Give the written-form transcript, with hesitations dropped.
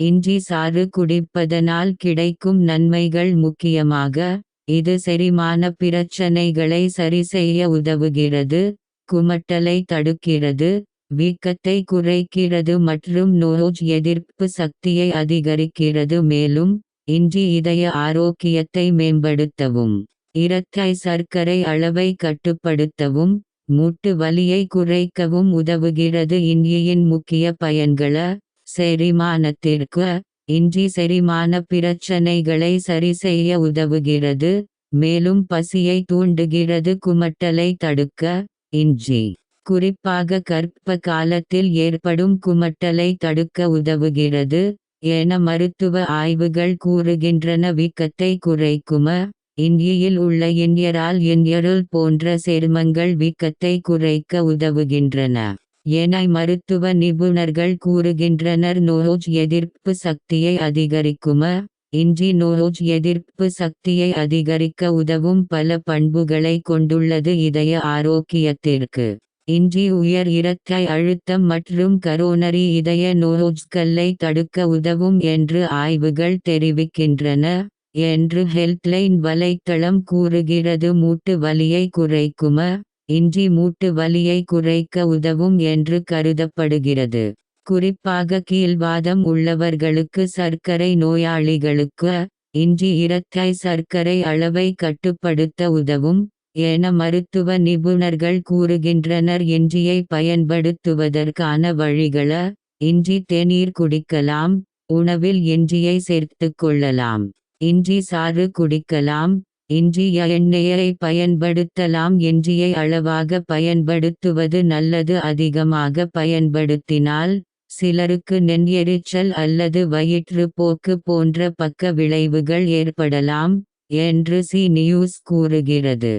இஞ்சி சாறு குடிப்பதனால் கிடைக்கும் நன்மைகள் முக்கியமாக, இது செரிமான பிரச்சனைகளை சரிசெய்ய உதவுகிறது, குமட்டலை தடுக்கிறது, வீக்கத்தை குறைக்கிறது மற்றும் நோய் எதிர்ப்பு சக்தியை அதிகரிக்கிறது. மேலும் இஞ்சி இதய ஆரோக்கியத்தை மேம்படுத்தவும், இரத்த சர்க்கரை அளவை கட்டுப்படுத்தவும், மூட்டு வலியை குறைக்கவும் உதவுகிறது. இஞ்சியின் முக்கிய பயன்கள: செரிமானத்திற்கு: இஞ்சி செரிமான பிரச்சனைகளை சரிசெய்ய உதவுகிறது, மேலும் பசியை தூண்டுகிறது. குமட்டலை தடுக்க இஞ்சி குறிப்பாக கர்ப்ப காலத்தில் ஏற்படும் குமட்டலை தடுக்க உதவுகிறது என மருத்துவ ஆய்வுகள் கூறுகின்றன. வீக்கத்தை குறைக்கும்: இஞ்சியில் உள்ள என்யருல் போன்ற சேர்மங்கள் வீக்கத்தை குறைக்க உதவுகின்றன என மருத்துவ நிபுணர்கள் கூறுகின்றனர். நோய் எதிர்ப்பு சக்தியை அதிகரிக்கும்: இஞ்சி நோய் எதிர்ப்பு சக்தியை அதிகரிக்க உதவும் பல பண்புகளை கொண்டுள்ளது. இதய ஆரோக்கியத்திற்கு இஞ்சி உயர் இரத்த அழுத்தம் மற்றும் கரோனரி இதய நோய்களை தடுக்க உதவும் என்று ஆய்வுகள் தெரிவிக்கின்றன என்று ஹெல்த்லைன் வலைத்தளம் கூறுகிறது. மூட்டு வலியை குறைக்கும்: இஞ்சி மூட்டு வலியை குறைக்க உதவும் என்று கருதப்படுகிறது, குறிப்பாக கீல்வாதம் உள்ளவர்களுக்கு. சர்க்கரை நோயாளிகளுக்கு இஞ்சி இரத்த சர்க்கரை அளவை கட்டுப்படுத்த உதவும் என மருத்துவ நிபுணர்கள் கூறுகின்றனர். இஞ்சியை பயன்படுத்துவதற்கான வழிகள: இஞ்சி தேநீர் குடிக்கலாம்: உணவில் இஞ்சியை சேர்த்துக் கொள்ளலாம். இஞ்சி சாறு குடிக்கலாம். இஞ்சி எண்ணெயை பயன்படுத்தலாம். இஞ்சியை அளவாக பயன்படுத்துவது நல்லது. அதிகமாக பயன்படுத்தினால் சிலருக்கு நெஞ்செரிச்சல் அல்லது வயிற்றுப்போக்கு போன்ற பக்க விளைவுகள் ஏற்படலாம் என்று சி நியூஸ் கூறுகிறது.